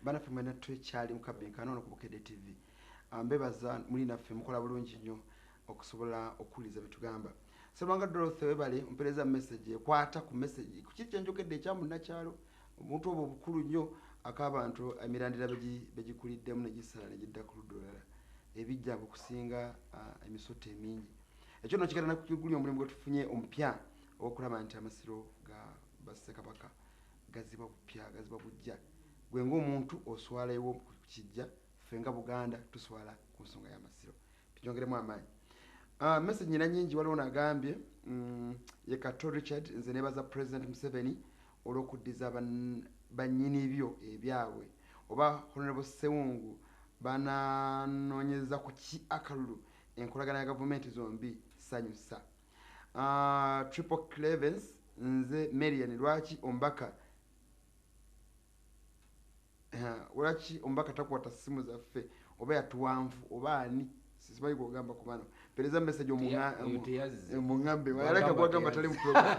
banafe mwena twekyali mu Akabbinkano no ku Bukedde TV. Mbebaza muli naffe mukola bulungi nnyo okusobola okuwuliza bye tugamba. Sserwanga Dorothy webale mpereza message ekwata ku message ku kiri kyenjokedde ekyamunnakyalo omuntu obwo obukulu nnyo ak'abantu emirandira begikuliddemu ne gisala ne gidda ku ludda olulala ebijja okusinga emisoto emingi. Ekyo nno kigenda kukigulya omulimu gwe tufunye omupya okulaba nti amasiro ga Bassekabaka gaziba bupya gaziba bujja gwe ng'omuntu oswalewo ku kijja ffe nga Buganda tuswala ku nsonga y'amasiro tugyongeremu amaanyi. Message nyina nyingi waliwo nagambye ye Kato Richard nze nebaza President Museveni olw'okuddiza bannyini byo ebyabwe oba Honorable Sewungu bananoonyeza ku ki akalulu enkolagana ya gavumenti zombi sanyusa. Triple Clevens nze Marian lwaki ombaka takwata simu zaffe oba yatuwanvu oba ani simanyi kugamba ku bano pereza message omuŋambe walaka kwagamba tali mu program.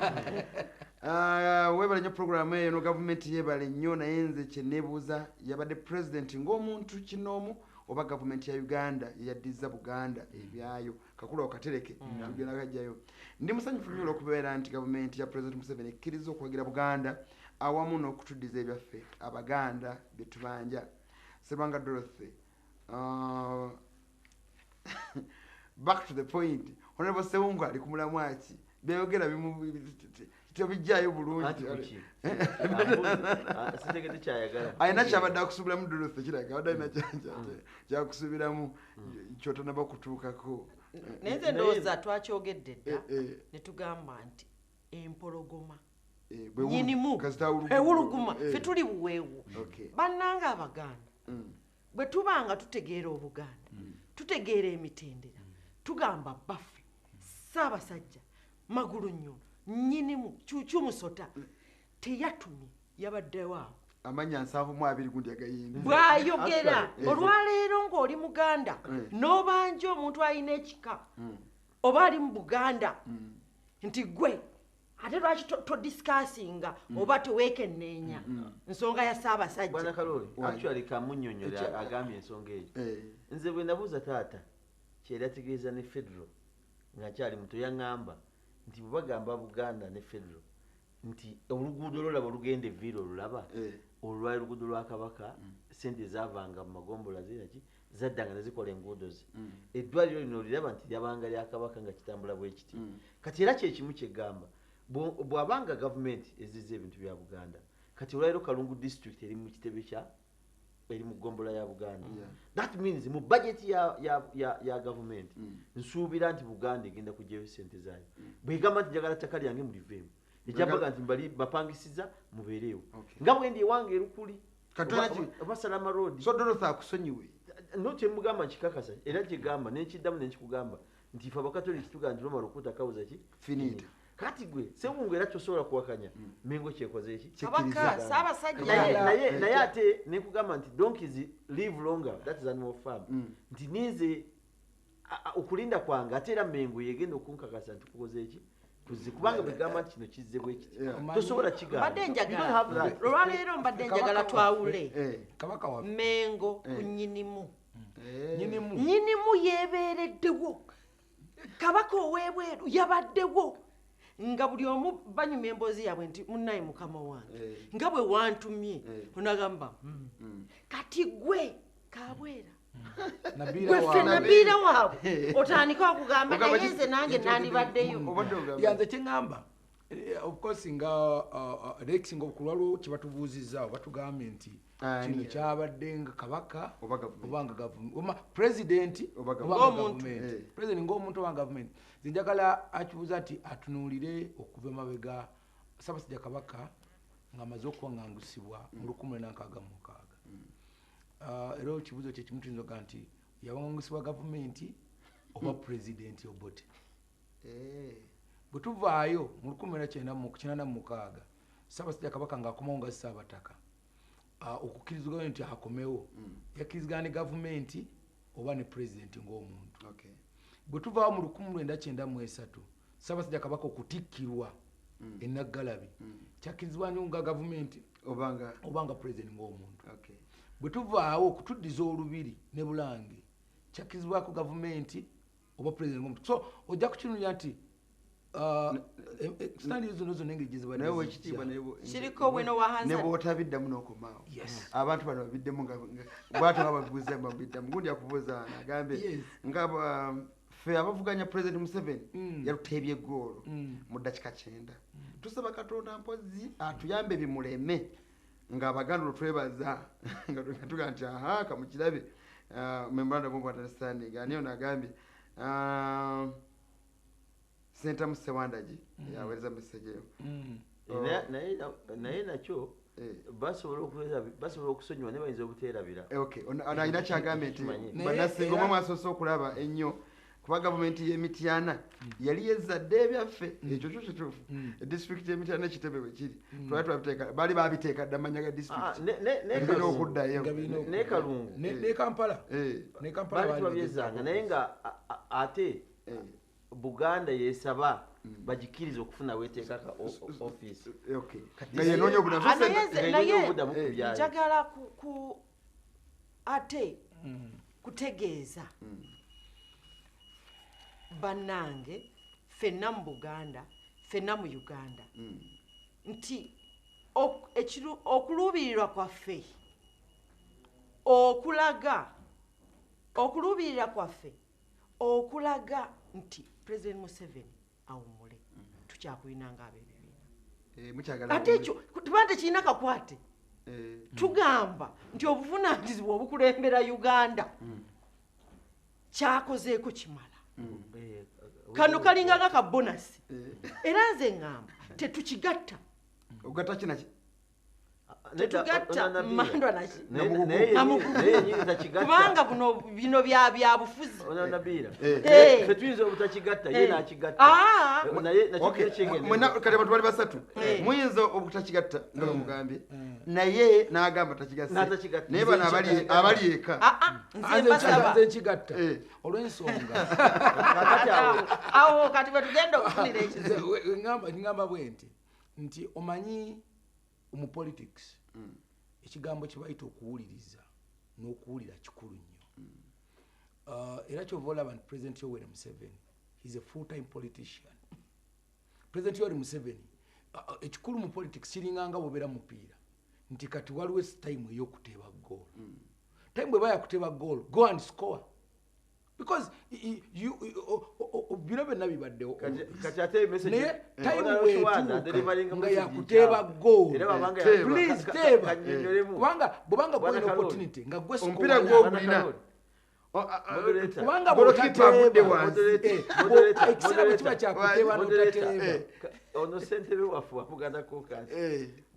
Webale nnyo program eyo no gavumenti yebale nnyo naye nze kyeneebuuza yabadde president ng'omuntu kinoomu oba gavumenti ya Uganda yeyaddiza Buganda ebyayo kakula okatereke tugenda kajjayo. Ndi musanyufu nnyo olw'okubeera nti gavumenti ya President Museveni ekkiriza okwagira Buganda awamu n'okutuddiza ebyaffe Abaganda bye tubanja. Sserwanga Dorothy back to the point. Honorable Sewungu ali ku mulamwa ki beeyogera tebijjayo bulungi sitegedde kyayagala ayina kyabadde akusubiramu Dorothy kiraga abadde alina kyakusubiramu kyotanaba kutuukako. Naye nze ndowooza twakyogedde dda ne tugamba nti empologoma nyinimu ewuluguma ffe tuli buweewu bannanga Abaganda bwe tubanga tutegeera Obuganda tutegeera emitendera tugamba baffe Ssaabasajja Magulu Nnyo nyinimu Kyumusota teyatumye yabaddewo awo amanya 720 gundi agayimbi bw'ayogera olwaleero ng'oli Muganda n'obanja omuntu alina ekika oba ali mu Buganda nti gwe ate lwaki todiscussinga oba teweekenneenya nsonga ya Ssaabasajja. Bwana Kaloli actually kamunnyonnyola agambye ensonga eyo nze bwe nabuuza taata kyerategeeza ne federal ng'akyali muto yaŋŋamba nti bwe bagamba Buganda ne federal nti oluguudo lwolaba olugenda evviira olulaba olwali luguudo lwa Kabaka sente zaavanga mu magombola ziraki zaddanga ne zikola enguudo ze eddwaliro lino oliraba nti lyabanga lya Kabaka nga kitambula bwe kiti kati era kyekimu kyeggamba bw'abanga gavumenti ezizza ebintu bya Buganda kati olwaliro Kalungu district eri mu kitebe kya eri mu gombola ya Buganda that means mu budget ya gavumenti nsuubira nti Buganda egenda kugyayo sente zaayo bwegamba nti njagala ttaka lyange muliveemu ekyabaga nti mbali bapangisiza mubeereewo nga bwendi ewange erukuli oba Salama Road so Dorothy akusonyiwe no kyemugamba nkikakasa era kyegamba nekiddamu nenkikugamba nti ife Abakatoliki tugamba nti lwamala okukuta kawuza ki finita kati gwe Sewungu era kyosobola kuwakanya Mengo kyekoze eki Kabaka Ssaabasajja naye ate nekugamba nti donkeys live longer that is animal farm nti ninze okulinda kwange ate era Mengo yegenda okunkakasa nti kukoze eki kubanga bwegamba nti kino kizze bwe kiti tosobola kigamba olwaleero mbadde njagala twawule Mengo ku nyinimu nyinimu yeebeereddewo Kabaka ow'ebweru yabaddewo nga buli omu banyuma emboozi yaabwe nti munnaye mukama wange nga bwe wantumye onagamba kati gwe Kabwera gwe Nabiira waabwe otandika okugamba naye nze nange nandibaddeyo yanze kyeŋŋamba of course nga Rex nga okulwalwo kye batubuuzizza oba tugambye nti kino kyabadde nga Kabaka oba nga gavumenti pulezidenti oba gavumenti pulezidenti ng'omuntu oba gavumenti nze njagala akibuuza nti atunuulire okuva emabega Ssaabasajja Kabaka ng'amaze okuwaŋŋangusibwa mu 1966 era ekibuuzo kye kimu tuyinza okugaa nti yawaŋŋangusibwa gavumenti oba pulezidenti obote bwe tuvaayo mu 1986 Ssaabasajja Kabaka ng'akomawo nga Ssaabataka okukkirizibwa nti akomewo yakkirizigana ne gavumenti oba ne pulezidenti ng'omuntu bwe tuvaawo mu 1993 Ssaabasajja Kabaka okutikkirwa e Naggalabi kyakkirizibwa nga gavumenti obanga pulezidenti ng'omuntu bwe tuvaawo okutuddiza olubiri ne Bulange kyakkirizibwako gavumenti oba president ng'omuntu so ojja kukinunya nti standards zino zonna engeri gye zibadde naye wekitiibwa kiriko bwino wahanza ne bw'otabiddamu n'okomaawo abantu bano babiddemu bw'ato nga babuuza babiddamu gundi akubuuza agambe nga ffe abavuganya president Museveni yaluteebye eggoolo mu ddakiika 9 tusaba Katonda mpozi atuyambe bimuleme ng'Abaganda olwetwebaza nga tugaa nti aha kamukirabe memorandum of understanding ani ono agambye Senta Musewandagi yaweereza message eyo naye nakyo basobola okusonyiwa ne bayinza obuteerabira alina kyagambye nti bannasinga omwe mwasoose okulaba ennyo kuba gavumenti y'Emityana yali yezadde ebyaffe ekyo kyo kituufu edisitulikiti y'Emityana ekitebe bwe kiri baali babiteeka dda amanya ga disitulikiti okuddayo ne Kalungu ne Kampala baali tubabyezanga naye nga ate Buganda yesaba bagikiriza okufuna weteekaka office naye njagala ate kutegeeza bannange ffenna mu Buganda ffenna mu Uganda nti okuluubirirwa kwaffe okulaga nti President Museveni awummule tukyakulinanga ab'ebibiina ate ekyo tubante kirina kakwate tugamba nti obuvunaanyizibwa obukulembera Uganda kyakozeeko kimala kano kalinganga ka bonasi era nze ngamba tetukigatta ogatta kinaki tetugatta mandwa naki kubanga bino bya bufuzi ffe tuyinza obutakigatta ye n'akigatta kale bantu bali basatu muyinza obutakigatta nga bamugambye naye n'agamba takigasse naye bano abali eka nze nkigatta olw'ensonga awo kati bwe tugenda okufunira ekizibu ngamba bwe nti omanyi mu politics ekigambo kye bayita okuwuliriza n'okuwulira kikulu nnyo era kyova olaba nti President Yoweri Museveni is a full-time politician. President Yoweri Museveni ekikulu mu politics kiringanga bw'obeera mupiira nti kati waliwo time ey'okuteeba goal time bwe baya kuteeba goal go and score because bino byonna bibaddewo naye time weetuuka nga yakuteeba goal please teeba kubanga bwobanga gwolina opportunity nga gwe omupiira gw'ogulina kubanga bwotateeba ekiseera bwe kiba kyakuteeba n'otateeba ono ssentebe waffe wa Buganda Caucus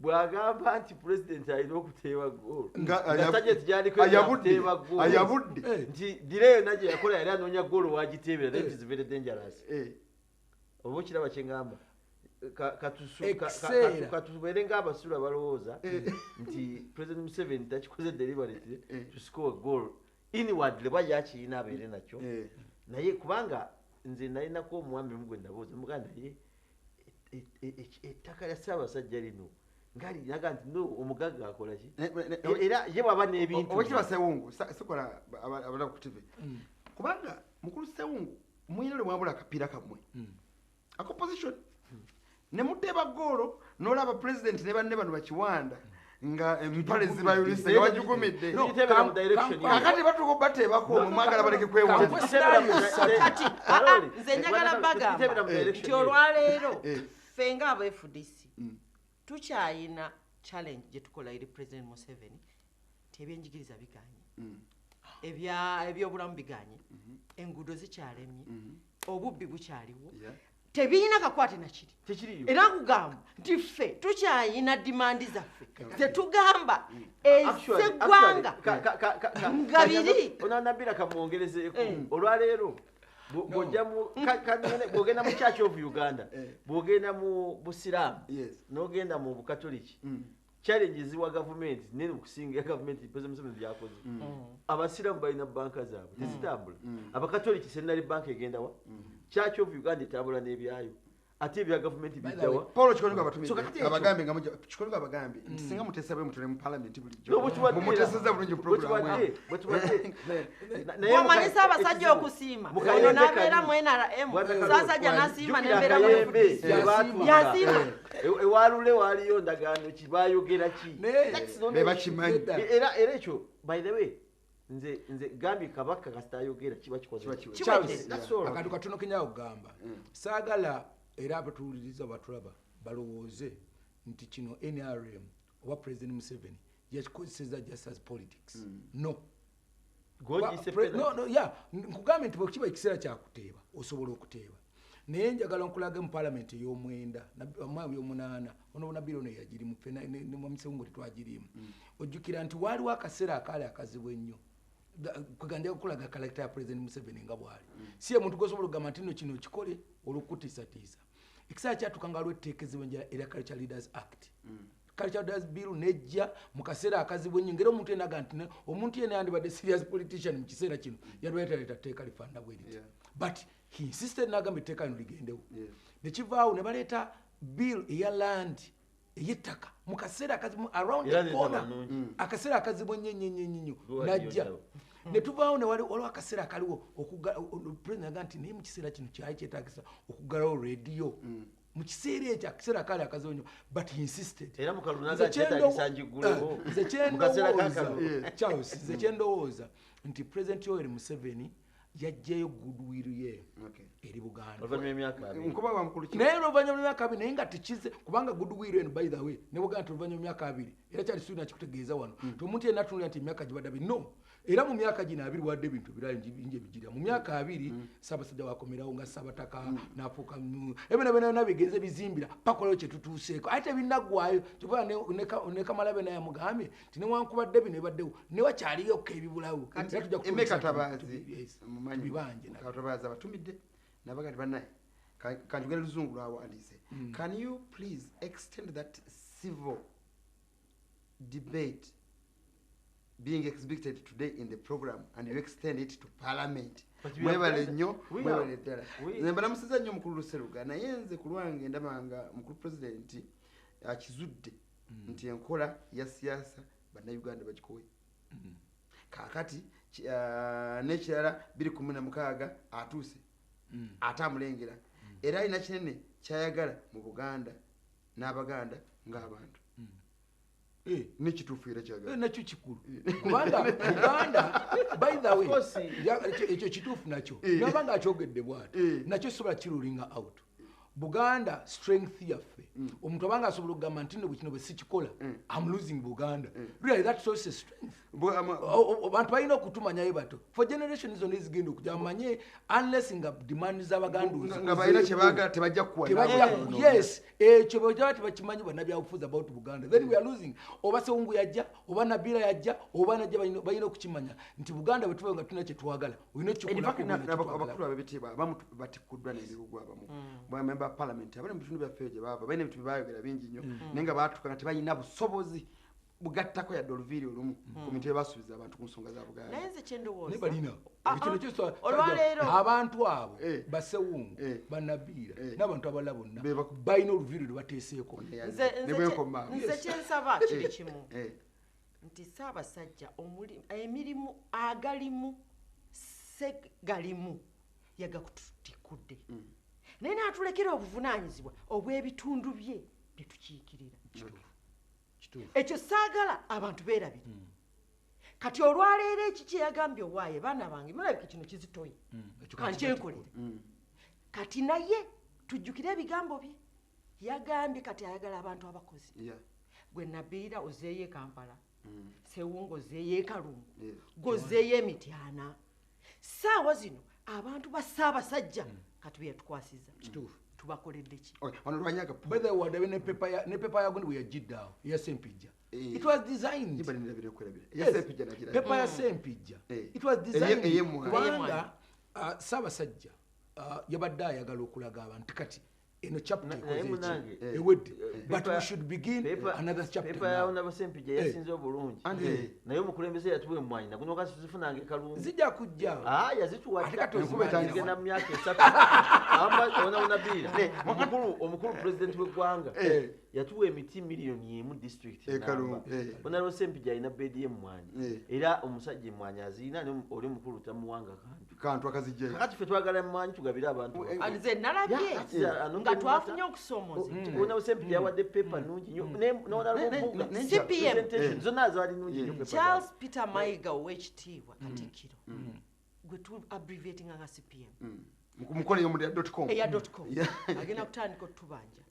bw'agamba nti president alina okuteeba goal sajeti gyaliko yakuteeba goal ayabudde nti direyo nagye yakola yali anoonya goal wagiteebera that is very dangerous oba okiraba kye ngamba katubeere ng'abasula balowooza nti president Museveni takikoze deliberate to score goal inwardly bwa yakirina abeere nakyo naye kubanga nze nalinako omuwambe mugwe nabuuza muganda ye ettaka lya Ssaabasajja lino ngaalinaga nti no omugagga akola ki era ye bwaba n'ebintu owekiba Sewungu sikola abala ku TV kubanga mukulu Sewungu muyina lwe mwabula akapiira kammwe opposition ne muteeba goolo n'olaba president ne banne bano bakiwanda nga empale zibayulise nga wajugumidde kakati batuko bateebako omwagala baleke kwewanda nze njagala bagamba nti olwaleero ffe nga aba FDC tukyayina challenge gye tukola eri President Museveni ti ebyenjigiriza biganye ebyobulamu biganye enguudo zikyalemye obubbi bukyaliwo tebirina kakwate nakiri era nkugamba nti ffe tukyayina dimandi zaffe zetugamba ezeggwanga nga biri onanabira kamwongerezeeko olwaleero bw'ogenda mu Church of Uganda bw'ogenda mu busiraamu n'ogenda mu bukatoliki challenges ziwa gavumenti nene okusinga gavumenti President Museveni byakoze abasiraamu balina banka zaabwe tezitambula abakatoliki senali banka egenda wa Church of Uganda etambula n'ebyayo ate bya government bidawa Paulo Chikonika batumide abagambe nga Chikonika abagambe singa mutesa bwe mutule mu parliament bulijjo muteseza bulungi program naye manisa abasajja okusiima ono nabeera mu NRM sasa janasiima nembeera mu yasiima ewalule waliyo ndagaano kibayogera ki bebakimanyi era ekyo by the way nze gambi kabaka kasitayogera kiba kikoze akantu katono kenyawo kugamba saagala era abatuwuliriza batulaba balowooze nti kino NRM oba President Museveni yakikozeseza just as politics no nkugambe nti bwekiba ekiseera kyakuteeba osobola okuteeba naye njagala nkulaga mu parliament ey'omwenda y'omunaana ono nabiro ne yagirimu ne mwamuseungo tetwagirimu ojjukira nti waaliwo akaseera akaali akazibu ennyo kuganja kukulaga character ya President Museveni nga bwali si omuntu gosobola okugamba nti nno kino kikole olw'okutiisatiisa ekiseera kyatukanga lw'etteekezebwa era Culture Leaders Act Culture Leaders Bill nejja mu kaseera akazibu ennyo ngera omuntu enaga nti omuntu yena yandibadde serious politician mu kiseera kino yalwetaleeta tteeka lifanda bwe liti but he insisted n'agamba etteeka lino ligendewo ne kivaawo ne baleeta bill eya land ey'ettaka mu kaseera akazibu around the corner akaseera akazibu ennyo najja ne tuvaawo ne waliwo akaseera akaliwo president aga nti naye mu kiseera kino kyali kyetaagisa okuggalawo radio mu kiseera ekyo akaseera akaali akazibu nnyo but he insisted era mukalunaga kyetaagisa njigulewo nze kyendowooza nti President Yoweri Museveni yajjayo goodwill ye eri Buganda naye oluvannyuma lw'emyaka 2 naye nga tekize kubanga goodwill eno by the way ne Buganda oluvannyuma lw'emyaka 2 era kyali sirina kikutegeeza wano tomuntu yenna atunulira nti emyaka gibadde 2 no era mu myaka gino 2 wadde ebintu birala bingi ebijirira mu myaka 2 Ssaabasajja wakomerawo nga Ssaabataka n'afuuka ebyo byonna bigenze bizimbira pakolayo kye tutuuseeko ate binnaggwayo kyova ne Kamalabe naye amugambye nti newankubadde bino ebaddewo ne wakyaliyokka ebibulawo Katabazi abatumidde nabagati bannaye kanjugere luzungu lwawandiise can you please extend that civil debate being exhibited today in the program and you extend it to parliament mwebale nnyo mwebale ddala nze mbalamusiza nnyo mukulu Luseruga naye nze ku lwange ndabanga mukulu pulezidenti akizudde nti enkola ya siyaasa bannayuganda bagikowe kakati n'ekirala 216 atuuse atamulengera era alina kinene kyayagala mu Buganda n'Abaganda ng'abantu nekituufu era kyagala nakyo kikulu kubanga Buganda by the way ekyo kituufu nakyo nabanga akyogedde bwati nakyo sobola kirulinga out Buganda strength yaffe omuntu abanga asobola okugamba nti nno kino bwe sikikola I'm losing Buganda really that shows a strength abantu balina okutumanyayo bato for generation zonna ezigenda okujja bamanye unless nga demand z'Abaganda nga balina kyebaagala tebajja kukuwa yes ekyo bwejaba tebakimanyi bannabyabufuzi about Buganda then we are losing oba Sewungu yajja oba Nabila yajja oba najja balina okukimanya nti Buganda bwe tuba nga tulina kye twagala olina abakulu ab'ebitiibwa abamu batikuddwa n'ebibugu abamu bamemba parliament abali mu bitundu byaffe gye bava balina ebintu byebayogera bingi nnyo naye nga baatuka nga tebalina busobozi bugattako yadde oluviiri olumu ku bintu bye basuubiza abantu ku nsonga za Buganda naye nze kyendowooza balina olwaleero abantu abo Basewungu Banabiira n'abantu abalala bonna balina oluviiri lwe bateeseeko nze kyensaba kiri kimu nti Ssaabasajja emirimu agalimu segalimu yagakutikudde naye n'atulekera obuvunaanyizibwa obw'ebitundu bye bye tukiikirira ekyo saagala abantu beerabire kati olwaleero eki kye yagambye owaaye baana bange mulabika kino kizitoye kankyenkolere kati naye tujjukire ebigambo bye yagambye kati ayagala abantu abakozi gwe Nabiira ozeeyo Kampala Sewungu ozeeyo Kalungu gozeeyo Emityana saawa zino abantu ba Ssaabasajja kati bye yatukwasiza tubakoledde ki ne pepa yagundi bwe yagiddawo eya Sempijja it was designed pepa ya Sempijja it was designed kubanga Ssaabasajja yabadde ayagala okulaga abantu kati eno chapter munange but we should begin another chapter paper yawo nabasempija yasinze obulungi naye omukulembeze yatuwa emmwanyi naguno kasi tuzifunange kalungi zijja kujja yazituwagenda mu myaka 3 omukulu president w'eggwanga yatuwa emiti miliyoni 1 district onalwo sempija alina bedi y'emmwanyi era omusajja emmwanyi azirina oli mukulu tamuwanga kantu akazijja kakati ffe twagala emmwanyi tugabire abantu nze nalabye nga twafunye okusomoza ona sempija yawadde pepa nungi zonna zaali nungi Charles Peter Mayiga ow'ekitiibwa Katikkiro gwe tu abbreviatinga nga CPM mukoleyo mu .com agenda kutandika otubanja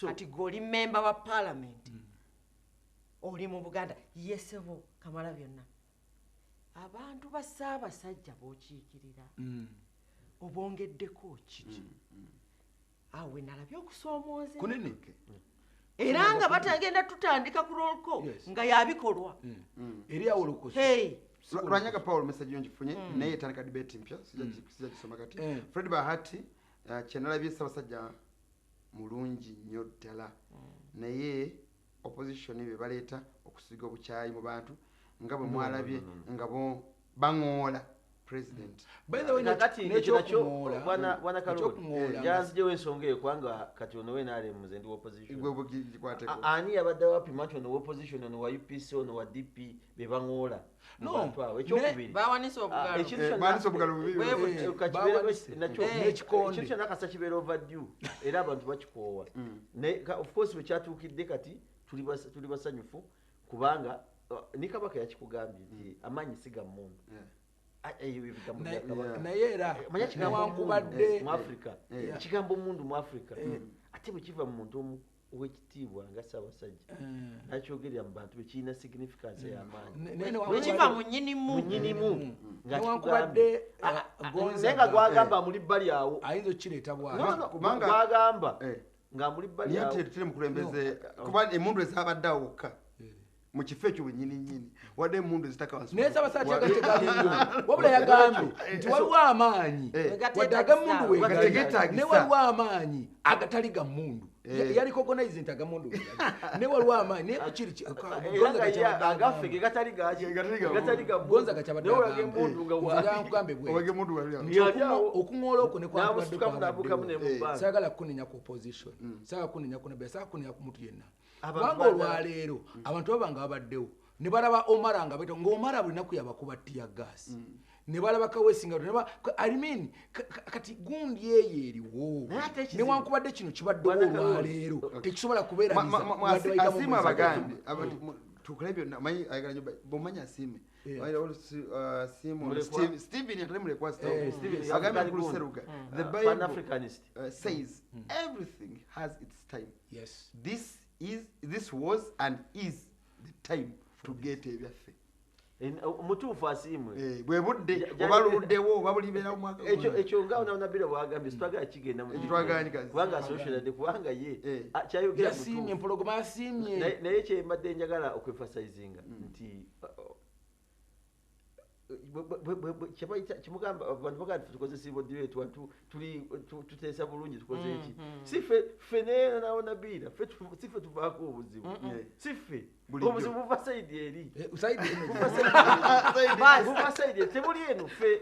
kati goli member wa parliament oli mu Buganda yesebo kamala byonna abantu ba Ssaabasajja b'okiikirira obongeddeko kiki awe nalabye okusoomooza kunene era nga batagenda tutandika ku rolko nga yabikolwa eri awolokosa lwanyaga Paul message yonjifunye naye etandika debate mpya sija kisoma kati Fred Bahati kyenalabye Ssaabasajja mulungi nnyo ddala naye opposition be baleeta okusiga obukyayi mu bantu nga bwe mwalabye nga bo baŋoola president by the way nakyo bwana Kaloli yanzijewo ensonga eyo kubanga kati ono we naalemuze ndi opposition ani yabadde wapima nti ono opposition ono wa UPC ono wa DP be baŋoola ekyokubiri ekintu kyonna kasa kibeera overdue era abantu bakikoowa of course bwe kyatuukidde kati tuli basanyufu kubanga ni Kabaka yakikugambye nti amaanyi siga mmundu naye era newankubadde mu Africa ekigambo omundu mu Africa ate bwe kiva mu muntu omu ow'ekitiibwa nga Ssaabasajja nakyogerera mu bantu bekirina significance y'amaanyi kiva mu nnyinimu newankubadde naye nga gwagamba muli bbali awo ayinza okireeta gwagamba nga muli bbali awo niye tetuli mukulembeze kuba emundu ezabadde awo wokka mu kifo ekyo bwennyini wadde emundu ezitakawansi naye Ssaabasajja agategalingo wabula yagambye nti waliwo amaanyi wadde agamundu ne waliwo amaanyi agatali ga mundu yali cognize nti agamundu ne waliwo amaanyi naye kukiri agaffe ge gatali gonza gakyabadde okuŋoola okwo nekwasagala kunenya ku opposition saagala kunenya ku nabye saagala kunenya ku muntu yenna kubanga olwaleero abantu babanga babaddewo ne balaba Omara nga beto ng'Omara buli naku yabakuba ttiya gaasi ne balaba Kawesinga I mean kati gundi eyo eriwo newankubadde kino kibaddewo olwaleero tekisobola kubeerasimu abagambi tukole byonna manyi ayagala nyo bomanya asime Stephen yatale mulekwa agambe mukulu Seruga the Bible says everything has its time. Yes, this was and is the time to get ebyaffe omutuufu asiimwe bwe budde obaluddewo oba bulibeera mu mwaka ekyo nga onabira bwagambye sitwagala kigenda kubanga socialide kubanga ye kyayogera yasiimye empologoma yasiimye naye kyembadde njagala okwefasizinga nti kimugamba abantu bagamba tukoze civil direct tuteesa bulungi tukoze eki siffe nawo nabira siffe tuvaako obuzibu siffe obuzibu buva saidi eri buva saidi eri tebuli eno ffe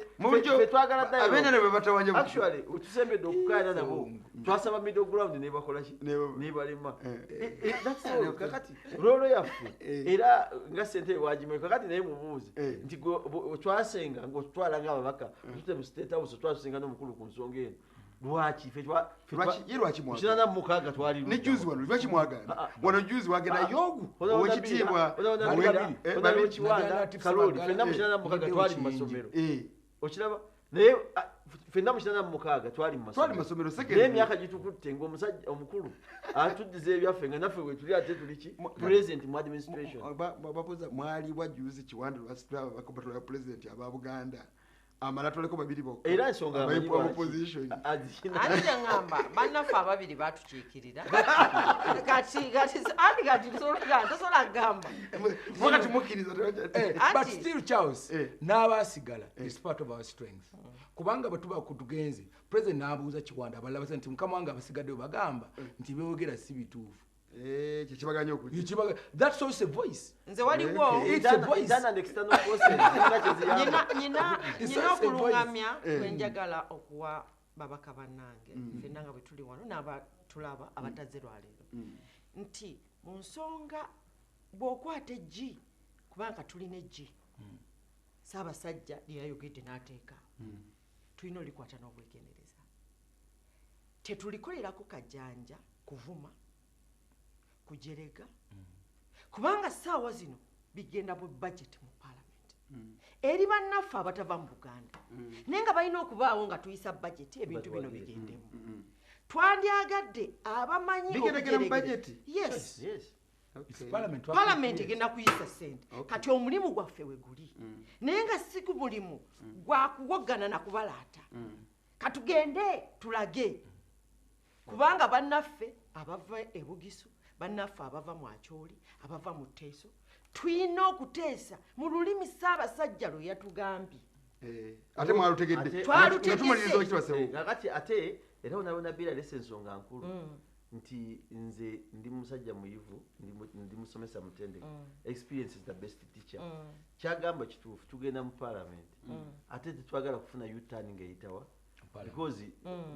twagala ddayo actually tusembedde okukaana nabo twasaba middle ground nebakolaki nebalema kakati loolo yaffe era nga sente wagimayo kakati naye mubuuze nti twasenga ng'otutwala ng'ababaka tute mu state house twasenga n'omukulu ku nsonga eno lwaki kinana mu mukaaga twali ne juzi wano lwaki mwagana wano juzi wagenda yogu owekitiibwa Kiwanda Kaloli fenna mu kinana mu mukaaga twali mu masomero okiraba naye fenna mu kinana mu mukaaga twali mu masomero naye emyaka gitukutte ng'omusajja omukulu atuddiza ebyaffe nga naffe we tuli ate tuliki president mu administration babuuza mwali bwajuzi Kiwanda lwasitulaba bakopatola ya president aba Buganda amala toleko babiri bokka era ensonga abayipu opposition ati ngamba bannaffe ababiri batukiikirira kati tosobola gamba wakati mukkiriza but still Charles n'abaasigala is part of our strength kubanga batuba kutugenze president n'abuuza Kiwanda abalala basa nti mukama wange abasigaddeyo bagamba nti beeyogera si bituufu kikibaganya okuti that's also a voice nze waliwo nyina okulungamya kwenjagala okuwa babaka bannange ffenna nga bwe tuli wano n'abatulaba abataze lwaleero nti mu nsonga bw'okwata eggi kubanga tulina eggi Ssaabasajja lyeyayogedde n'ateeka tulina olikwata n'obwegendereza tetulikolerako kajjanja kuvuma kujerega kubanga ssaawa zino bigenda mu budget mu parliament eri bannaffe abatava mu Buganda naye nga balina okubaawo nga tuyisa budget ebintu bino bigendemu twandyagadde abamanyi yes parliament egenda kuyisa ssente kati omulimu gwaffe we guli naye nga si ku mulimu gwa kuwoggana na kubalaata katugende tulage kubanga bannaffe abava e Bugisu bannaffe abava mu Acholi abava mu Teeso tulina okuteesa mu lulimi Ssaabasajja lwe yatugambye ate mwalutegedde twalutegedde kakati ate era onabona bira lese ensonga nkulu nti nze ndi musajja muyivu ndi musomesa mutendeke experience is the best teacher kyagamba kituufu tugenda mu parliament ate tetwagala kufuna U-turn ng'eyitawa because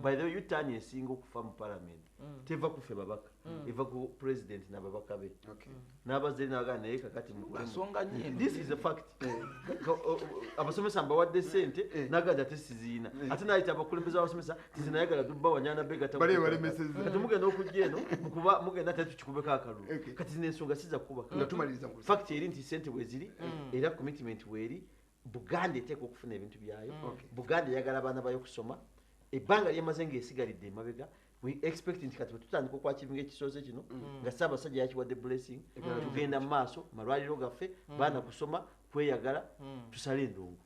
by the way U-turn esinga okufa mu parliament teva kufe babaka eva ku president n'ababaka be n'abazze n'abagana naye kakati this is a fact abasomesa mbawadde ssente n'aganja ate siziina ate n'ayita abakulembeze abasomesa tizinayagala dubba wanyana bega kati mugenda okujja eno mukuba mugenda ate tukikubeko akalulu kati zino ensonga siza kuba fact eri nti ssente bwe ziri era commitment weeri Buganda eteeka okufuna ebintu byayo Buganda eyagala abaana bayo kusoma ebbanga lyemaze ng'esigalidde emabega we expect nti kati tutandika okwakivinga ekisoze kino nga Ssaabasajja yakiwadde blessing tugenda mu maaso malwaliro gaffe baana kusoma kweyagala tusale endongo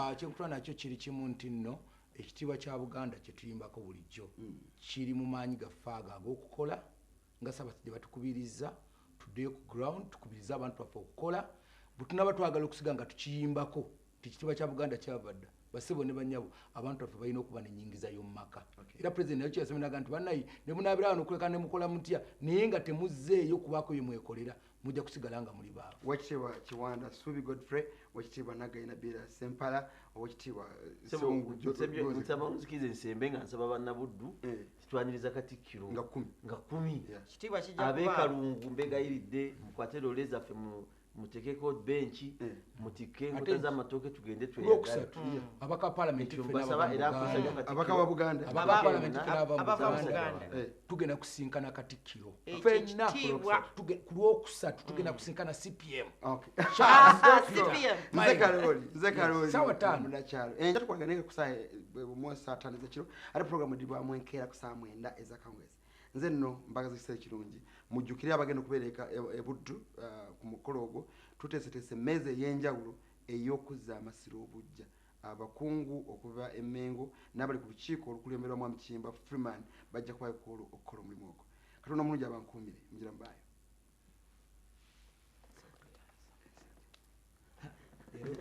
kyenkutula nakyo kiri kimu nti nno ekitiibwa kya Buganda kye tuyimbako bulijjo kiri mu maanyi gaffe ago ag'okukola nga Ssaabasajja batukubiriza tuddeyo ku ground tukubiriza abantu baffe okukola butunaba twagala okusiga nga tukiyimbako tikitiibwa kya Buganda kyabadda basebo ne banyabo abantu baffe balina okuba n'ennyingiza y'omu maka era president nayo kyasemenaga nti bannayi ne munaabira wano okuleka ne mukola mutya naye nga temuzzeeyo kubaako bye mwekolera mujja kusigala nga muli baavu Wakitiibwa Kiwanda Subi Godfrey Wakitiibwa Nagayina Bira Sempala Wakitiibwa nzikize nsembe nga nsaba bannabuddu titwaniriza Katikkiro nga 10 ab'ekalungu mbegayiridde mukwate loole zaffe mutekeko benchi mutike enkota z'amatooke tugende tweyagala abaka parliament abaka wa Buganda tugenda kusinkana Katikkiro ffenna ku Lwokusatu tugenda kusinkana CPM nze Karoli sawa tano enja tukwaganeka kusaa mu saa 5 ez'ekiro ate programu dibwamu enkeera ku saa 9 eza Congress nze nno mbagaza ekiseera kirungi mujjukire abagenda okubeereka ebuddu ku mukolo ogwo tuteeseteese emmeeza ey'enjawulo ey'okuzza amasiro obujja abakungu okuva Emmengo n'abali ku lukiiko olukulemberwamu Mukimba Freeman bajja kubaako okukola omulimu ogwo Katonda omulungi abankuumire mugira mbaayo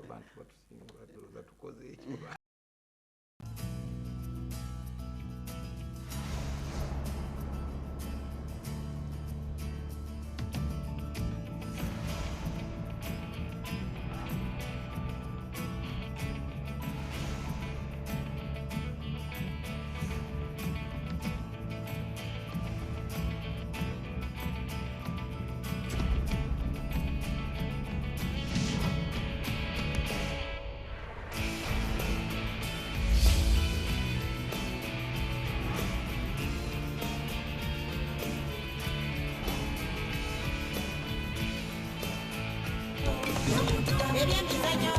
abantu batusinga tukoze ekyo